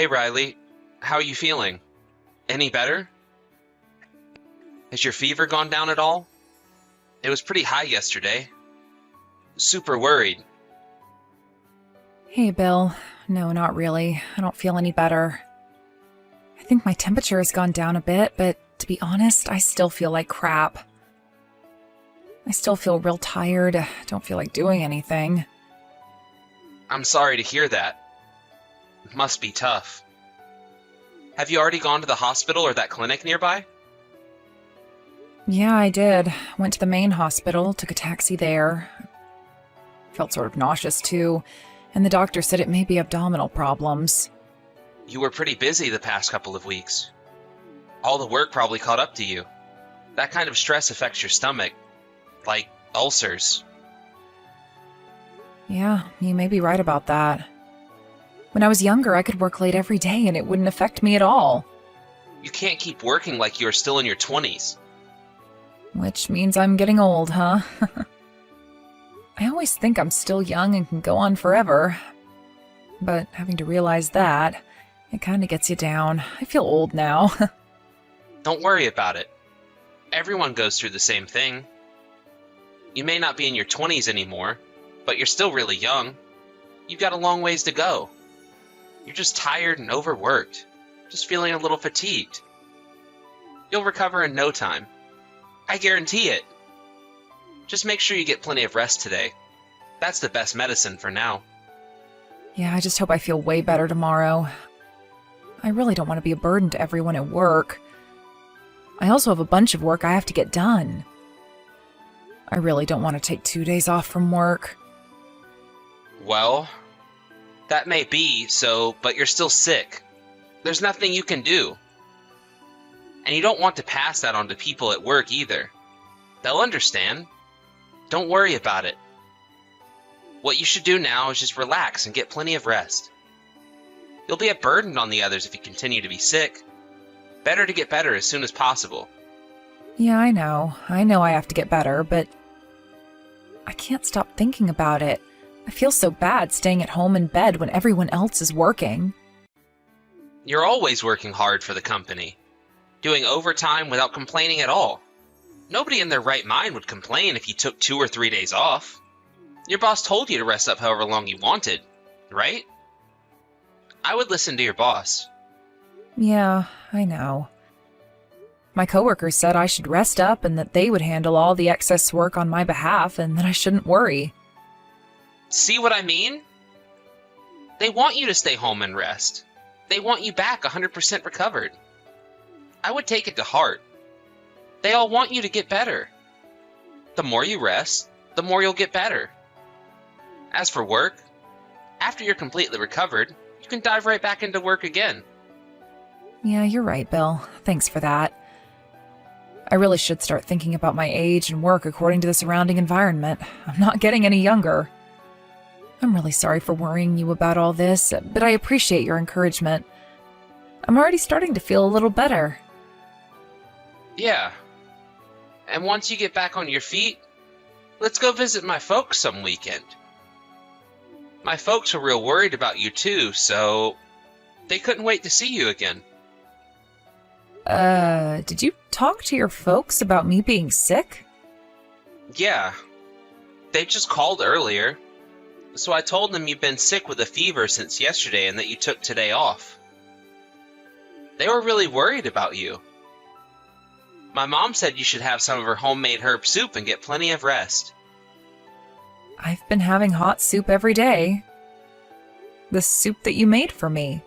Hey Riley, how are you feeling? Any better? Has your fever gone down at all? It was pretty high yesterday. Super worried. Hey, Bill. No, not really. I don't feel any better. I think my temperature has gone down a bit, but to be honest, I still feel like crap. I still feel real tired. Don't feel like doing anything. I'm sorry to hear that. It must be tough. Have you already gone to the hospital or that clinic nearby? Yeah, I did. Went to the main hospital, took a taxi there. Felt sort of nauseous too, and the doctor said it may be abdominal problems. You were pretty busy the past couple of weeks. All the work probably caught up to you. That kind of stress affects your stomach, like ulcers. Yeah, you may be right about that. When I was younger, I could work late every day and it wouldn't affect me at all. You can't keep working like you are still in your 20s. Which means I'm getting old, huh? I always think I'm still young and can go on forever. But having to realize that, it kind of gets you down. I feel old now. Don't worry about it. Everyone goes through the same thing. You may not be in your 20s anymore, but you're still really young. You've got a long ways to go. You're just tired and overworked, just feeling a little fatigued. You'll recover in no time. I guarantee it. Just make sure you get plenty of rest today. That's the best medicine for now. Yeah, I just hope I feel way better tomorrow. I really don't want to be a burden to everyone at work. I also have a bunch of work I have to get done. I really don't want to take 2 days off from work. Well, that may be so, but you're still sick. There's nothing you can do. And you don't want to pass that on to people at work either. They'll understand. Don't worry about it. What you should do now is just relax and get plenty of rest. You'll be a burden on the others if you continue to be sick. Better to get better as soon as possible. Yeah, I know. I know I have to get better, but I can't stop thinking about it. I feel so bad staying at home in bed when everyone else is working. You're always working hard for the company, doing overtime without complaining at all. Nobody in their right mind would complain if you took 2 or 3 days off. Your boss told you to rest up however long you wanted, right? I would listen to your boss. Yeah, I know. My coworkers said I should rest up and that they would handle all the excess work on my behalf and that I shouldn't worry. See what I mean? They want you to stay home and rest. They want you back 100% recovered. I would take it to heart. They all want you to get better. The more you rest, the more you'll get better. As for work, after you're completely recovered, you can dive right back into work again. Yeah, you're right, Bill. Thanks for that. I really should start thinking about my age and work according to the surrounding environment. I'm not getting any younger. I'm really sorry for worrying you about all this, but I appreciate your encouragement. I'm already starting to feel a little better. Yeah. And once you get back on your feet, let's go visit my folks some weekend. My folks were real worried about you too, so they couldn't wait to see you again. Did you talk to your folks about me being sick? Yeah. They just called earlier. So I told them you've been sick with a fever since yesterday and that you took today off. They were really worried about you. My mom said you should have some of her homemade herb soup and get plenty of rest. I've been having hot soup every day. The soup that you made for me.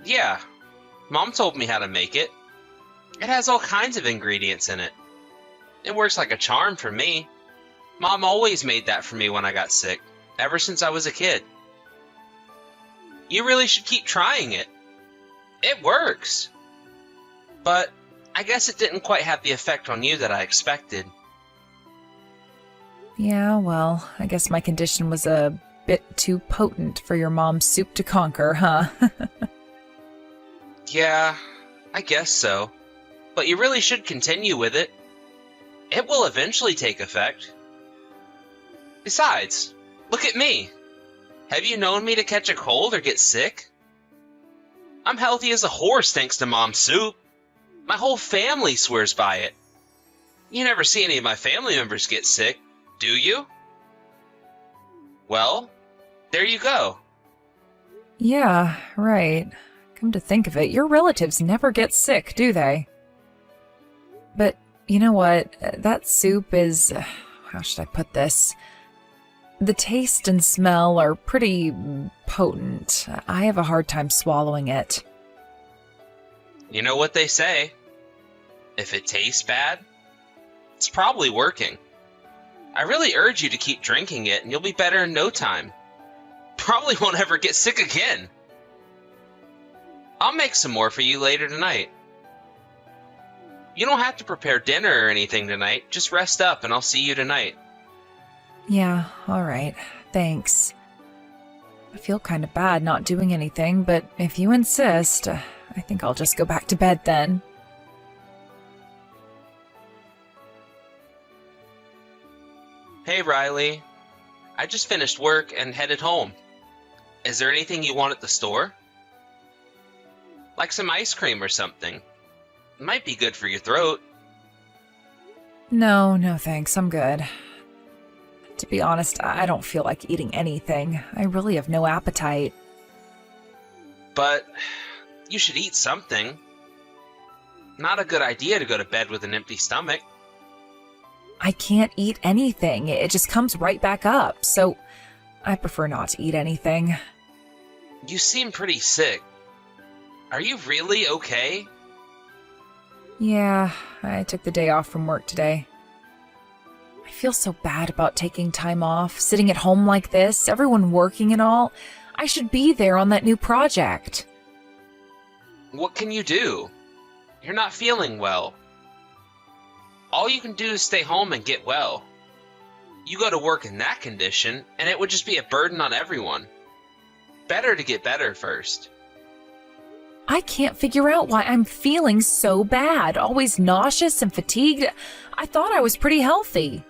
Yeah. Mom told me how to make it. It has all kinds of ingredients in it. It works like a charm for me. Mom always made that for me when I got sick, ever since I was a kid. You really should keep trying it. It works. But I guess it didn't quite have the effect on you that I expected. Yeah, well, I guess my condition was a bit too potent for your mom's soup to conquer, huh? Yeah, I guess so. But you really should continue with it. It will eventually take effect. Besides, look at me. Have you known me to catch a cold or get sick? I'm healthy as a horse thanks to Mom's soup. My whole family swears by it. You never see any of my family members get sick, do you? Well, there you go. Yeah, right. Come to think of it, your relatives never get sick, do they? But you know what? That soup is... how should I put this? The taste and smell are pretty potent. I have a hard time swallowing it. You know what they say? If it tastes bad, it's probably working. I really urge you to keep drinking it and you'll be better in no time. Probably won't ever get sick again. I'll make some more for you later tonight. You don't have to prepare dinner or anything tonight. Just rest up and I'll see you tonight. Yeah, alright. Thanks. I feel kind of bad not doing anything, but if you insist, I think I'll just go back to bed then. Hey, Riley. I just finished work and headed home. Is there anything you want at the store? Like some ice cream or something. It might be good for your throat. No, thanks. I'm good. To be honest, I don't feel like eating anything. I really have no appetite. But you should eat something. Not a good idea to go to bed with an empty stomach. I can't eat anything. It just comes right back up, so I prefer not to eat anything. You seem pretty sick. Are you really okay? Yeah, I took the day off from work today. I feel so bad about taking time off, sitting at home like this, everyone working and all. I should be there on that new project. What can you do? You're not feeling well. All you can do is stay home and get well. You go to work in that condition, and it would just be a burden on everyone. Better to get better first. I can't figure out why I'm feeling so bad, always nauseous and fatigued. I thought I was pretty healthy.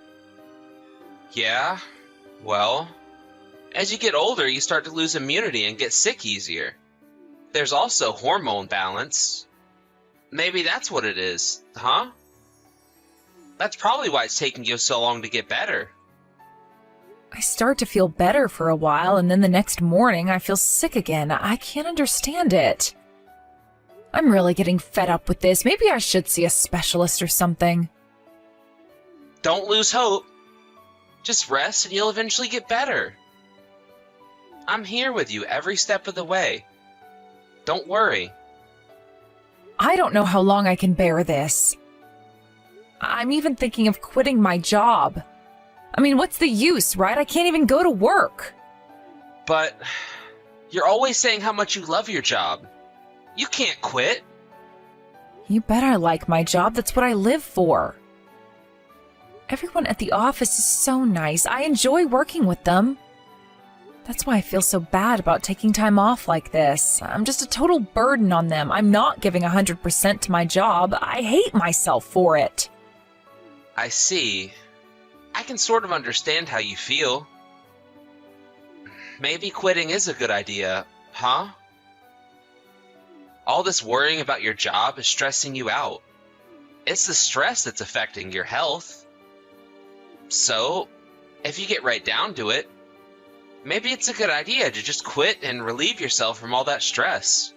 Yeah, well, as you get older, you start to lose immunity and get sick easier. There's also hormone balance. Maybe that's what it is, huh? That's probably why it's taking you so long to get better. I start to feel better for a while, and then the next morning I feel sick again. I can't understand it. I'm really getting fed up with this. Maybe I should see a specialist or something. Don't lose hope. Just rest and you'll eventually get better. I'm here with you every step of the way. Don't worry. I don't know how long I can bear this. I'm even thinking of quitting my job. I mean, what's the use, right? I can't even go to work. But you're always saying how much you love your job. You can't quit. You bet I like my job. That's what I live for. Everyone at the office is so nice. I enjoy working with them. That's why I feel so bad about taking time off like this. I'm just a total burden on them. I'm not giving 100% to my job. I hate myself for it. I see. I can sort of understand how you feel. Maybe quitting is a good idea, huh? All this worrying about your job is stressing you out. It's the stress that's affecting your health. So, if you get right down to it, maybe it's a good idea to just quit and relieve yourself from all that stress.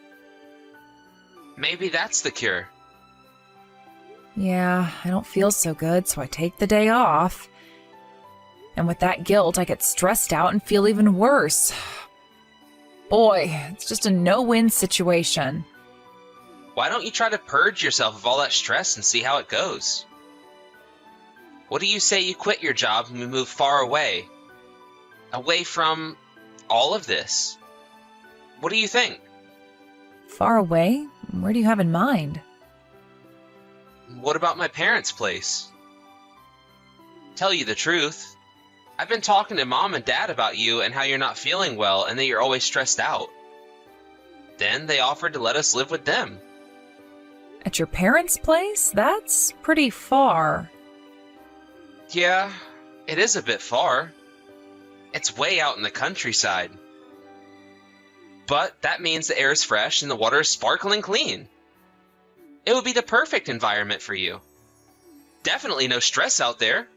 Maybe that's the cure. Yeah, I don't feel so good, so I take the day off. And with that guilt, I get stressed out and feel even worse. Boy, it's just a no-win situation. Why don't you try to purge yourself of all that stress and see how it goes? What do you say you quit your job and we move far away? Away from all of this? What do you think? Far away? Where do you have in mind? What about my parents' place? Tell you the truth, I've been talking to Mom and Dad about you and how you're not feeling well and that you're always stressed out. Then they offered to let us live with them. At your parents' place? That's pretty far. Yeah, it is a bit far. It's way out in the countryside. But that means the air is fresh and the water is sparkling clean. It would be the perfect environment for you. Definitely no stress out there.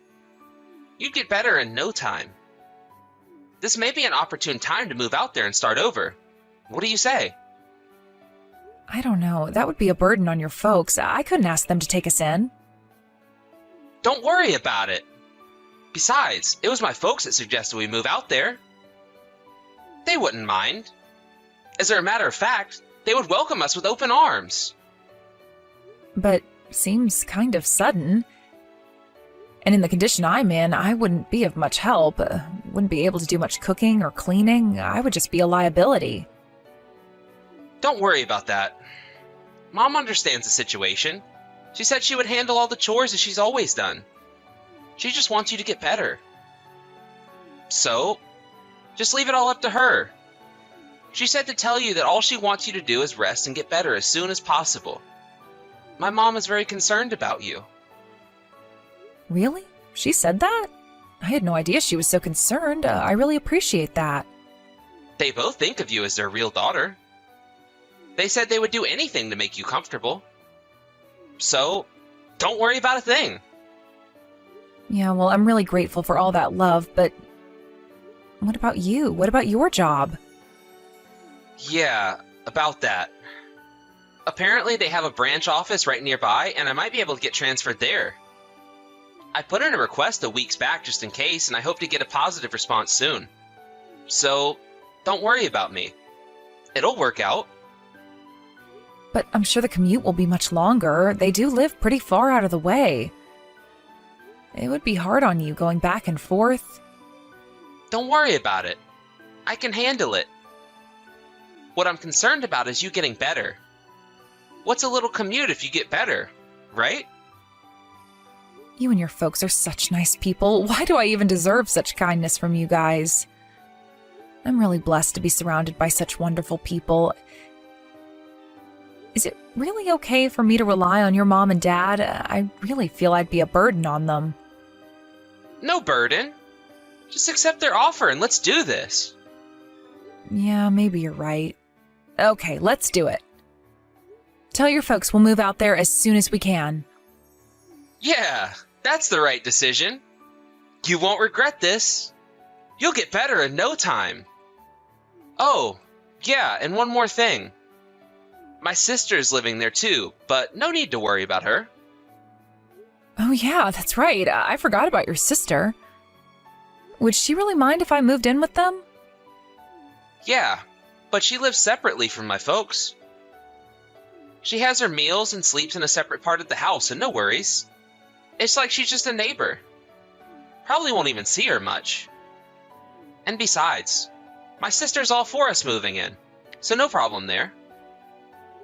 You'd get better in no time. This may be an opportune time to move out there and start over. What do you say? I don't know. That would be a burden on your folks. I couldn't ask them to take us in. Don't worry about it. Besides, it was my folks that suggested we move out there. They wouldn't mind. As a matter of fact, they would welcome us with open arms. But seems kind of sudden. And in the condition I'm in, I wouldn't be of much help. Wouldn't be able to do much cooking or cleaning. I would just be a liability. Don't worry about that. Mom understands the situation. She said she would handle all the chores as she's always done. She just wants you to get better. So, just leave it all up to her. She said to tell you that all she wants you to do is rest and get better as soon as possible. My mom is very concerned about you. Really? She said that? I had no idea she was so concerned. I really appreciate that. They both think of you as their real daughter. They said they would do anything to make you comfortable. So, don't worry about a thing. Yeah, well, I'm really grateful for all that love, but what about you? What about your job? Yeah, about that. Apparently they have a branch office right nearby, and I might be able to get transferred there. I put in a request a weeks back just in case, and I hope to get a positive response soon. So, don't worry about me. It'll work out. But I'm sure the commute will be much longer. They do live pretty far out of the way. It would be hard on you going back and forth. Don't worry about it. I can handle it. What I'm concerned about is you getting better. What's a little commute if you get better, right? You and your folks are such nice people. Why do I even deserve such kindness from you guys? I'm really blessed to be surrounded by such wonderful people. Is it really okay for me to rely on your mom and dad? I really feel I'd be a burden on them. No burden. Just accept their offer and let's do this. Yeah, maybe you're right. Okay, let's do it. Tell your folks we'll move out there as soon as we can. Yeah, that's the right decision. You won't regret this. You'll get better in no time. Oh, yeah, and one more thing. My sister's living there too, but no need to worry about her. Oh yeah, that's right. I forgot about your sister. Would she really mind if I moved in with them? Yeah, but she lives separately from my folks. She has her meals and sleeps in a separate part of the house, and no worries. It's like she's just a neighbor. Probably won't even see her much. And besides, my sister's all for us moving in, so no problem there.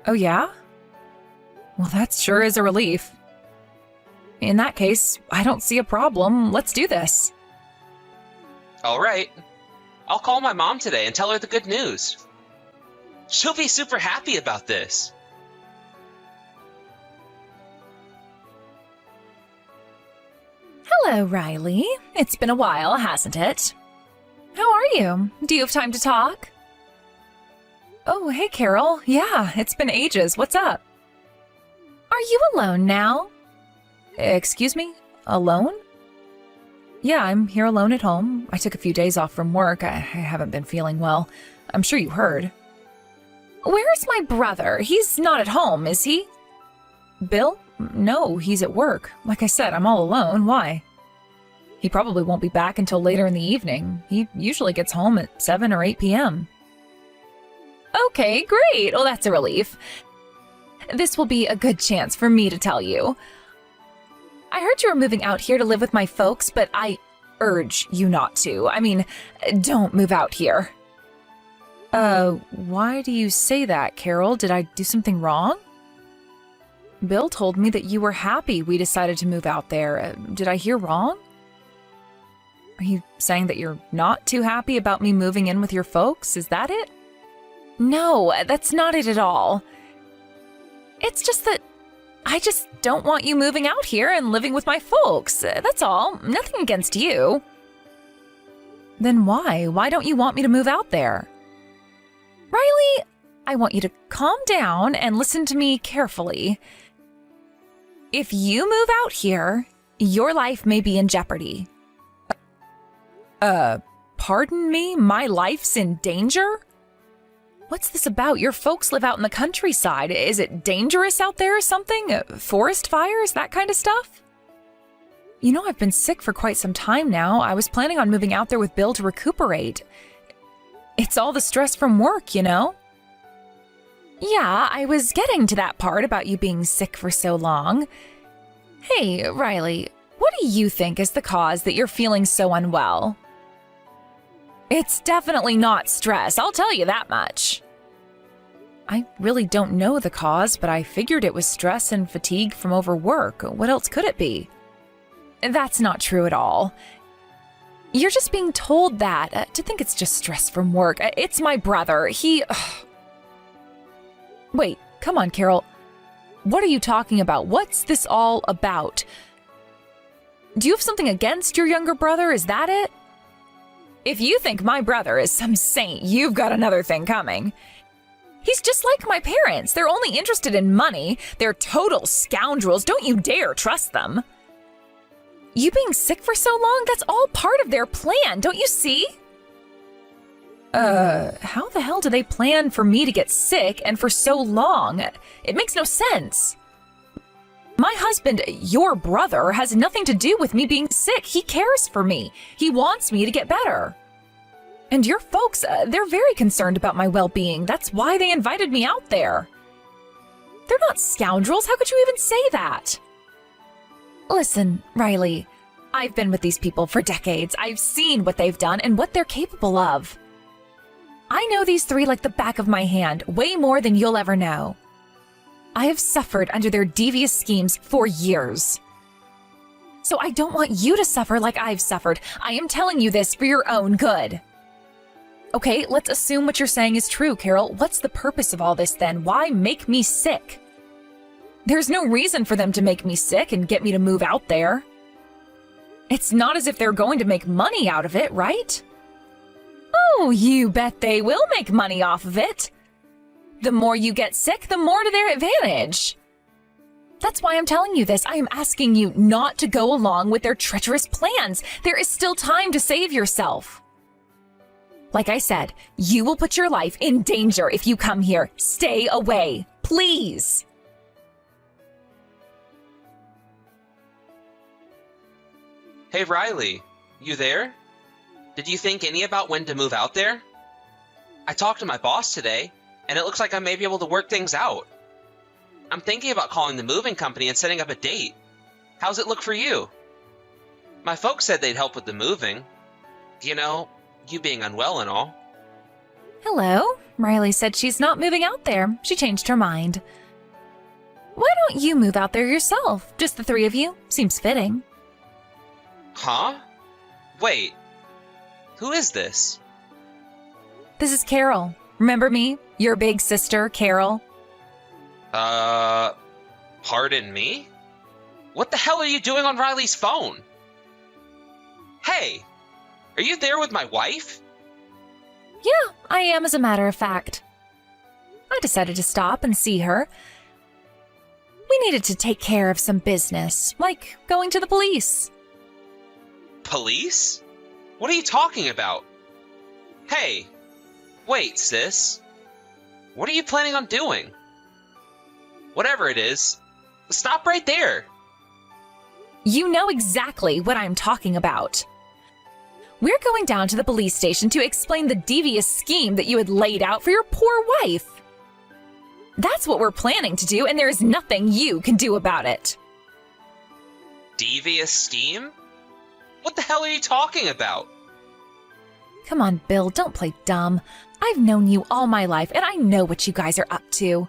Oh yeah? Well, that sure is a relief. In that case, I don't see a problem. Let's do this. All right. I'll call my mom today and tell her the good news. She'll be super happy about this. Hello, Riley. It's been a while, hasn't it? How are you? Do you have time to talk? Oh, hey, Carol. Yeah, it's been ages. What's up? Are you alone now? Excuse me? Alone? Yeah, I'm here alone at home. I took a few days off from work. I haven't been feeling well. I'm sure you heard. Where's my brother? He's not at home, is he? Bill? No, he's at work. Like I said, I'm all alone. Why? He probably won't be back until later in the evening. He usually gets home at 7 or 8 p.m. Okay, great. Well, that's a relief. This will be a good chance for me to tell you. I heard you were moving out here to live with my folks, but I urge you not to. I mean, don't move out here. Why do you say that, Carol? Did I do something wrong? Bill told me that you were happy we decided to move out there. Did I hear wrong? Are you saying that you're not too happy about me moving in with your folks? Is that it? No, that's not it at all. It's just that I just don't want you moving out here and living with my folks. That's all. Nothing against you. Then why? Why don't you want me to move out there? Riley, I want you to calm down and listen to me carefully. If you move out here, your life may be in jeopardy. Pardon me? My life's in danger? What's this about? Your folks live out in the countryside. Is it dangerous out there or something? Forest fires, that kind of stuff? You know, I've been sick for quite some time now. I was planning on moving out there with Bill to recuperate. It's all the stress from work, you know? Yeah, I was getting to that part about you being sick for so long. Hey, Riley, what do you think is the cause that you're feeling so unwell? It's definitely not stress, I'll tell you that much. I really don't know the cause, but I figured it was stress and fatigue from overwork. What else could it be? That's not true at all. You're just being told that, to think it's just stress from work. It's my brother. Wait, come on, Carol. What are you talking about? What's this all about? Do you have something against your younger brother? Is that it? If you think my brother is some saint, you've got another thing coming. He's just like my parents. They're only interested in money. They're total scoundrels. Don't you dare trust them. You being sick for so long, that's all part of their plan, don't you see? How the hell do they plan for me to get sick and for so long? It makes no sense. My husband, your brother, has nothing to do with me being sick. He cares for me. He wants me to get better. And your folks, they're very concerned about my well-being. That's why they invited me out there. They're not scoundrels. How could you even say that? Listen, Riley, I've been with these people for decades. I've seen what they've done and what they're capable of. I know these three like the back of my hand, way more than you'll ever know. I have suffered under their devious schemes for years. So I don't want you to suffer like I've suffered. I am telling you this for your own good. Okay, let's assume what you're saying is true, Carol. What's the purpose of all this then? Why make me sick? There's no reason for them to make me sick and get me to move out there. It's not as if they're going to make money out of it, right? Oh, you bet they will make money off of it. The more you get sick, the more to their advantage. That's why I'm telling you this. I am asking you not to go along with their treacherous plans. There is still time to save yourself. Like I said, you will put your life in danger if you come here. Stay away, please. Hey, Riley, you there? Did you think any about when to move out there? I talked to my boss today, and it looks like I may be able to work things out. I'm thinking about calling the moving company and setting up a date. How's it look for you? My folks said they'd help with the moving. You know, you being unwell and all. Hello. Riley said she's not moving out there. She changed her mind. Why don't you move out there yourself? Just the three of you? Seems fitting. Huh? Wait. Who is this? This is Carol. Remember me? Your big sister, Carol. Pardon me? What the hell are you doing on Riley's phone? Hey, are you there with my wife? Yeah, I am, as a matter of fact. I decided to stop and see her. We needed to take care of some business, like going to the police. Police? What are you talking about? Hey, wait, sis. What are you planning on doing? Whatever it is, stop right there. You know exactly what I'm talking about. We're going down to the police station to explain the devious scheme that you had laid out for your poor wife. That's what we're planning to do, and there is nothing you can do about it. Devious scheme? What the hell are you talking about? Come on, Bill, don't play dumb. I've known you all my life, and I know what you guys are up to.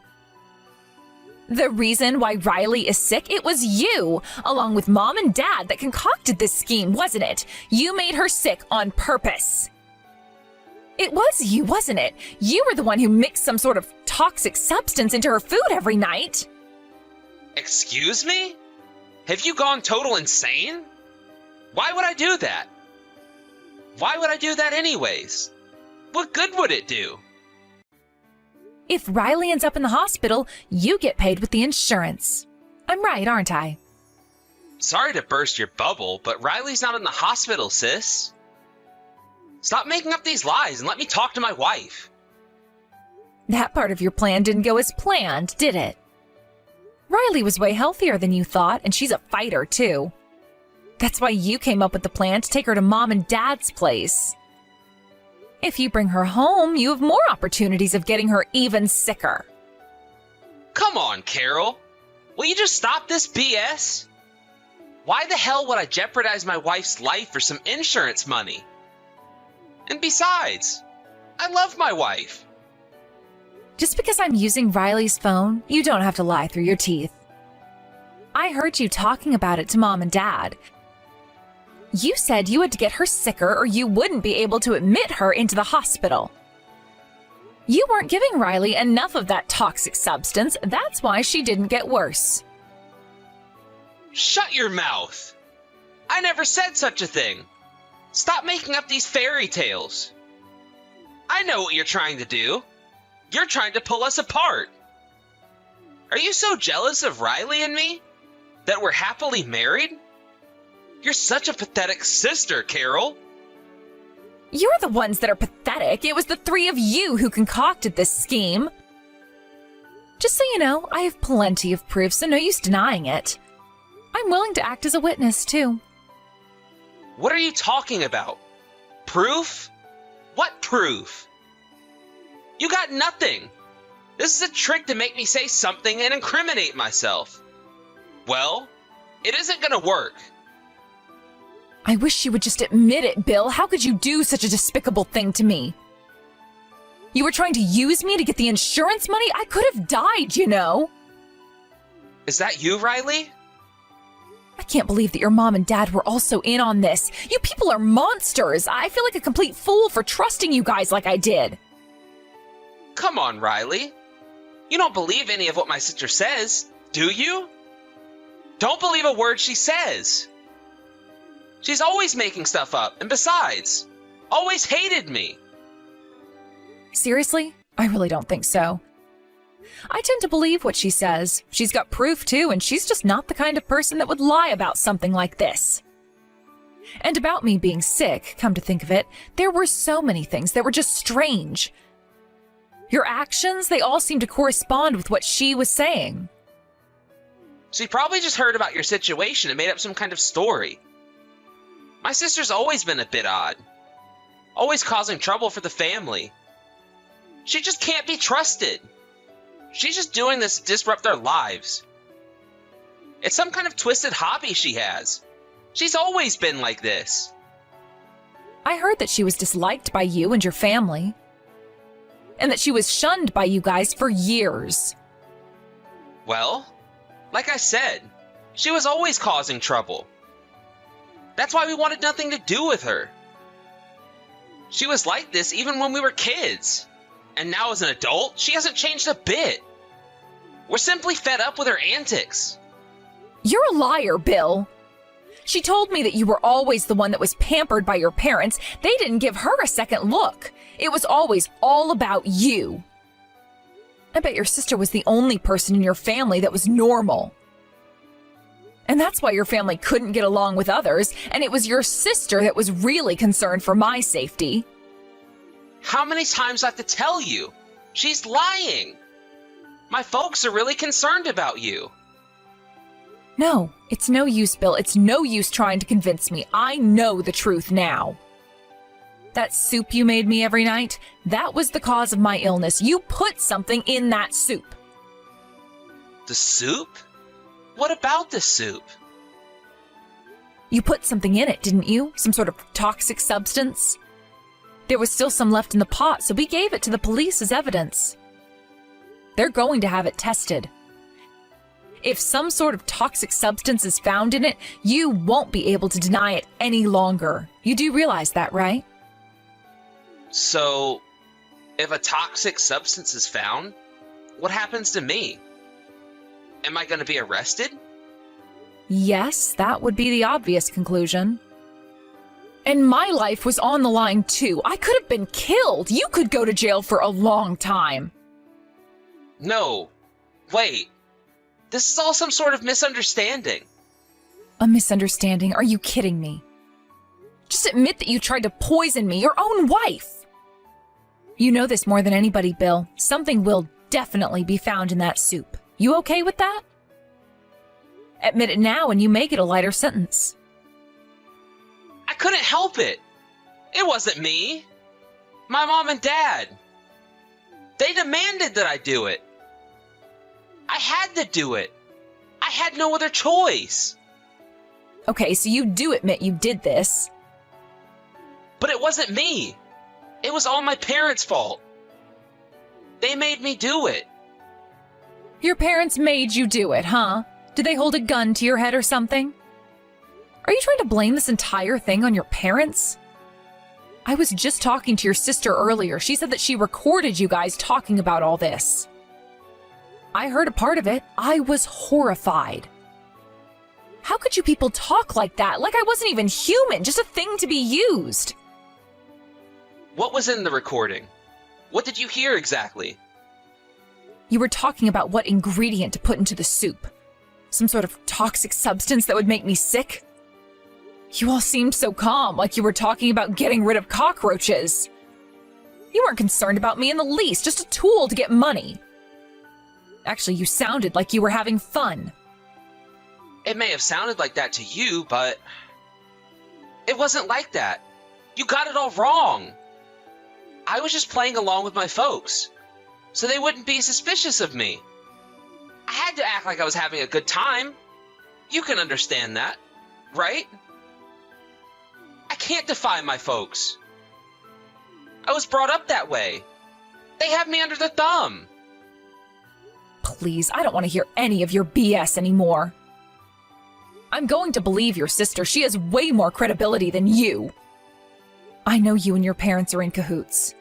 The reason why Riley is sick, it was you, along with Mom and Dad, that concocted this scheme, wasn't it? You made her sick on purpose. It was you, wasn't it? You were the one who mixed some sort of toxic substance into her food every night. Excuse me? Have you gone total insane? Why would I do that? Why would I do that anyways? What good would it do? If Riley ends up in the hospital, you get paid with the insurance. I'm right, aren't I? Sorry to burst your bubble, but Riley's not in the hospital, sis. Stop making up these lies and let me talk to my wife. That part of your plan didn't go as planned, did it? Riley was way healthier than you thought, and she's a fighter, too. That's why you came up with the plan to take her to Mom and Dad's place. If you bring her home, you have more opportunities of getting her even sicker. Come on, Carol. Will you just stop this BS? Why the hell would I jeopardize my wife's life for some insurance money? And besides, I love my wife. Just because I'm using Riley's phone, you don't have to lie through your teeth. I heard you talking about it to Mom and Dad. You said you had to get her sicker or you wouldn't be able to admit her into the hospital. You weren't giving Riley enough of that toxic substance. That's why she didn't get worse. Shut your mouth. I never said such a thing. Stop making up these fairy tales. I know what you're trying to do. You're trying to pull us apart. Are you so jealous of Riley and me that we're happily married? You're such a pathetic sister, Carol. You're the ones that are pathetic. It was the three of you who concocted this scheme. Just so you know, I have plenty of proof, so no use denying it. I'm willing to act as a witness, too. What are you talking about? Proof? What proof? You got nothing. This is a trick to make me say something and incriminate myself. Well, it isn't gonna work. I wish you would just admit it, Bill. How could you do such a despicable thing to me? You were trying to use me to get the insurance money? I could have died, you know. Is that you, Riley? I can't believe that your mom and dad were also in on this. You people are monsters. I feel like a complete fool for trusting you guys like I did. Come on, Riley. You don't believe any of what my sister says, do you? Don't believe a word she says. She's always making stuff up, and besides, always hated me. Seriously? I really don't think so. I tend to believe what she says. She's got proof too, and she's just not the kind of person that would lie about something like this. And about me being sick, come to think of it, there were so many things that were just strange. Your actions, they all seem to correspond with what she was saying. She probably just heard about your situation and made up some kind of story. My sister's always been a bit odd. Always causing trouble for the family. She just can't be trusted. She's just doing this to disrupt our lives. It's some kind of twisted hobby she has. She's always been like this. I heard that she was disliked by you and your family. And that she was shunned by you guys for years. Well, like I said, she was always causing trouble. That's why we wanted nothing to do with her. She was like this even when we were kids. And now as an adult, she hasn't changed a bit. We're simply fed up with her antics. You're a liar, Bill. She told me that you were always the one that was pampered by your parents. They didn't give her a second look. It was always all about you. I bet your sister was the only person in your family that was normal. And that's why your family couldn't get along with others, and it was your sister that was really concerned for my safety. How many times do I have to tell you? She's lying. My folks are really concerned about you. No, it's no use, Bill. It's no use trying to convince me. I know the truth now. That soup you made me every night, that was the cause of my illness. You put something in that soup. The soup? What about the soup? You put something in it, didn't you? Some sort of toxic substance? There was still some left in the pot, so we gave it to the police as evidence. They're going to have it tested. If some sort of toxic substance is found in it, you won't be able to deny it any longer. You do realize that, right? So, if a toxic substance is found, what happens to me? Am I going to be arrested? Yes, that would be the obvious conclusion. And my life was on the line too. I could have been killed. You could go to jail for a long time. No. Wait. This is all some sort of misunderstanding. A misunderstanding? Are you kidding me? Just admit that you tried to poison me, your own wife! You know this more than anybody, Bill. Something will definitely be found in that soup. You okay with that? Admit it now and you may get a lighter sentence. I couldn't help it. It wasn't me. My mom and dad. They demanded that I do it. I had to do it. I had no other choice. Okay, so you do admit you did this. But it wasn't me. It was all my parents' fault. They made me do it. Your parents made you do it, huh? Did they hold a gun to your head or something? Are you trying to blame this entire thing on your parents? I was just talking to your sister earlier. She said that she recorded you guys talking about all this. I heard a part of it. I was horrified. How could you people talk like that? Like I wasn't even human, just a thing to be used. What was in the recording? What did you hear exactly? You were talking about what ingredient to put into the soup. Some sort of toxic substance that would make me sick? You all seemed so calm, like you were talking about getting rid of cockroaches. You weren't concerned about me in the least, just a tool to get money. Actually, you sounded like you were having fun. It may have sounded like that to you, but it wasn't like that. You got it all wrong. I was just playing along with my folks, so they wouldn't be suspicious of me. I had to act like I was having a good time. You can understand that, right? I can't defy my folks. I was brought up that way. They have me under their thumb. Please, I don't want to hear any of your BS anymore. I'm going to believe your sister. She has way more credibility than you. I know you and your parents are in cahoots.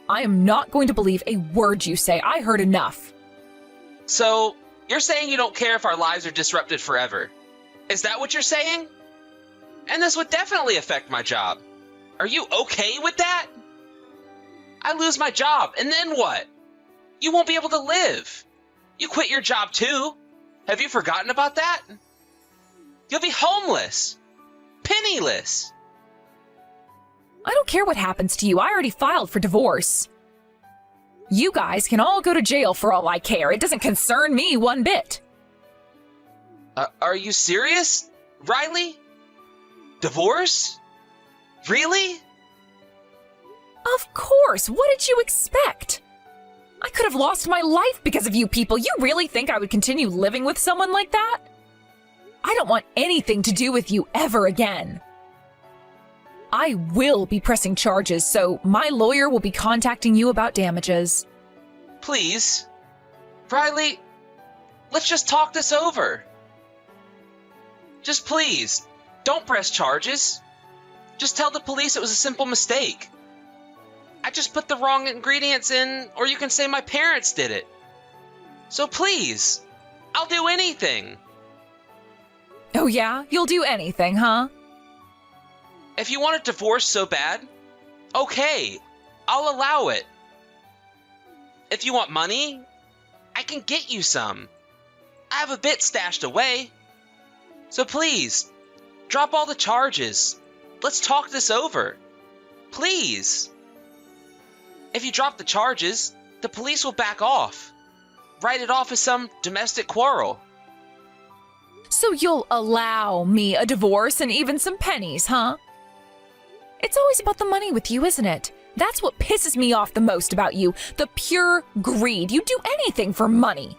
I am not going to believe a word you say. I heard enough. So, you're saying you don't care if our lives are disrupted forever? Is that what you're saying? And this would definitely affect my job. Are you okay with that? I lose my job, and then what? You won't be able to live. You quit your job too. Have you forgotten about that? You'll be homeless. Penniless. I don't care what happens to you. I already filed for divorce. You guys can all go to jail for all I care. It doesn't concern me one bit. Are you serious, Riley? Divorce? Really? Of course. What did you expect? I could have lost my life because of you people. You really think I would continue living with someone like that? I don't want anything to do with you ever again. I will be pressing charges, so my lawyer will be contacting you about damages. Please. Riley, let's just talk this over. Just please, don't press charges. Just tell the police it was a simple mistake. I just put the wrong ingredients in, or you can say my parents did it. So please, I'll do anything. Oh yeah? You'll do anything, huh? If you want a divorce so bad, okay, I'll allow it. If you want money, I can get you some. I have a bit stashed away. So please, drop all the charges. Let's talk this over. Please. If you drop the charges, the police will back off. Write it off as some domestic quarrel. So you'll allow me a divorce and even some pennies, huh? It's always about the money with you, isn't it? That's what pisses me off the most about you, the pure greed. You do anything for money.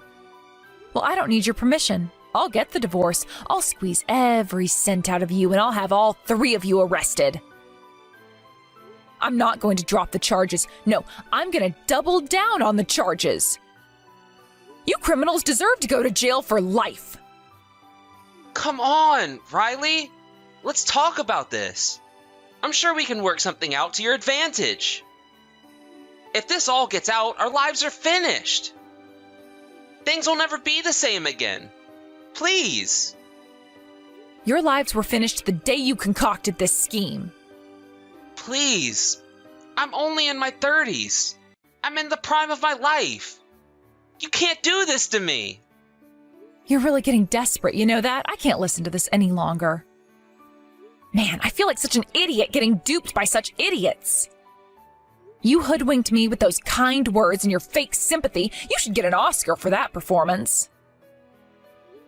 Well, I don't need your permission. I'll get the divorce. I'll squeeze every cent out of you and I'll have all 3 of you arrested. I'm not going to drop the charges. No, I'm going to double down on the charges. You criminals deserve to go to jail for life. Come on, Riley. Let's talk about this. I'm sure we can work something out to your advantage. If this all gets out, our lives are finished. Things will never be the same again. Please. Your lives were finished the day you concocted this scheme. Please. I'm only in my 30s. I'm in the prime of my life. You can't do this to me! You're really getting desperate, you know that? I can't listen to this any longer. Man, I feel like such an idiot getting duped by such idiots. You hoodwinked me with those kind words and your fake sympathy. You should get an Oscar for that performance.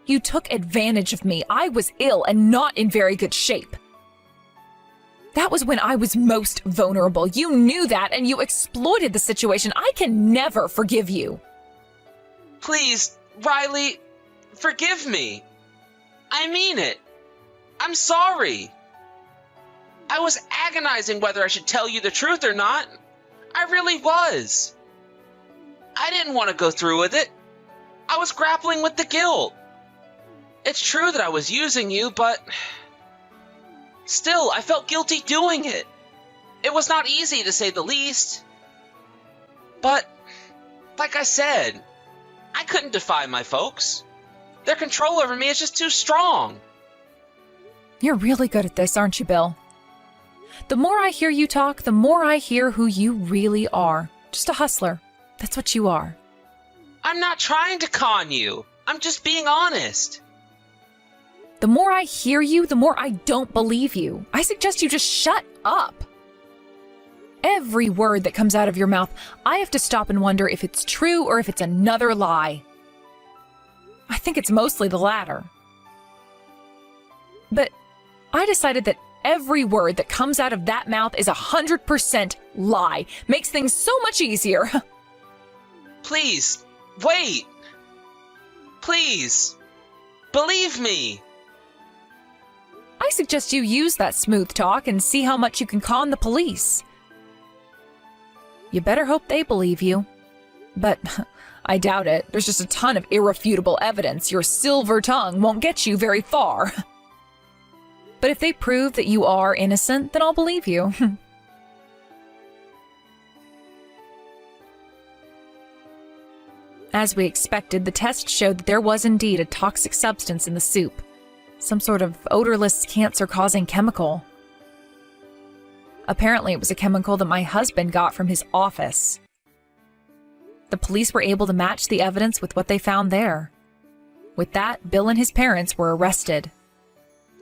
You took advantage of me. I was ill and not in very good shape. That was when I was most vulnerable. You knew that and you exploited the situation. I can never forgive you. Please, Riley, forgive me. I mean it. I'm sorry. I was agonizing whether I should tell you the truth or not. I really was. I didn't want to go through with it. I was grappling with the guilt. It's true that I was using you, but still, I felt guilty doing it. It was not easy, to say the least. But, like I said, I couldn't defy my folks. Their control over me is just too strong. You're really good at this, aren't you, Bill? The more I hear you talk, the more I hear who you really are. Just a hustler. That's what you are. I'm not trying to con you. I'm just being honest. The more I hear you, the more I don't believe you. I suggest you just shut up. Every word that comes out of your mouth, I have to stop and wonder if it's true or if it's another lie. I think it's mostly the latter. But I decided that every word that comes out of that mouth is 100% lie. Makes things so much easier. Please, wait. Please, believe me. I suggest you use that smooth talk and see how much you can con the police. You better hope they believe you. But I doubt it. There's just a ton of irrefutable evidence. Your silver tongue won't get you very far. But if they prove that you are innocent, then I'll believe you. As we expected, the test showed that there was indeed a toxic substance in the soup. Some sort of odorless, cancer-causing chemical. Apparently, it was a chemical that my husband got from his office. The police were able to match the evidence with what they found there. With that, Bill and his parents were arrested.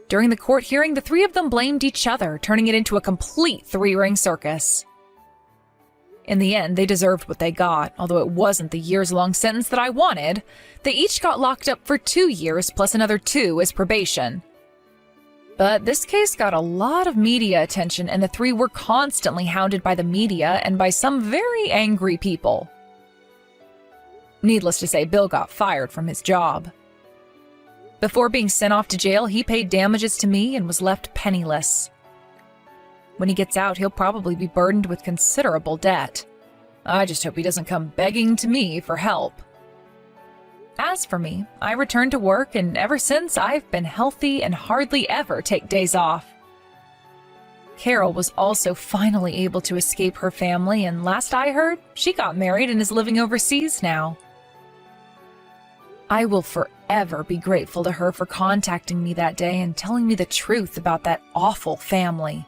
During the court hearing, the three of them blamed each other, turning it into a complete three-ring circus. In the end, they deserved what they got, although it wasn't the years-long sentence that I wanted. They each got locked up for 2 years, plus another 2 as probation. But this case got a lot of media attention, and the three were constantly hounded by the media and by some very angry people. Needless to say, Bill got fired from his job. Before being sent off to jail, he paid damages to me and was left penniless. When he gets out, he'll probably be burdened with considerable debt. I just hope he doesn't come begging to me for help. As for me, I returned to work, and ever since I've been healthy and hardly ever take days off. Carol was also finally able to escape her family, and last I heard, she got married and is living overseas now. I will forever be grateful to her for contacting me that day and telling me the truth about that awful family.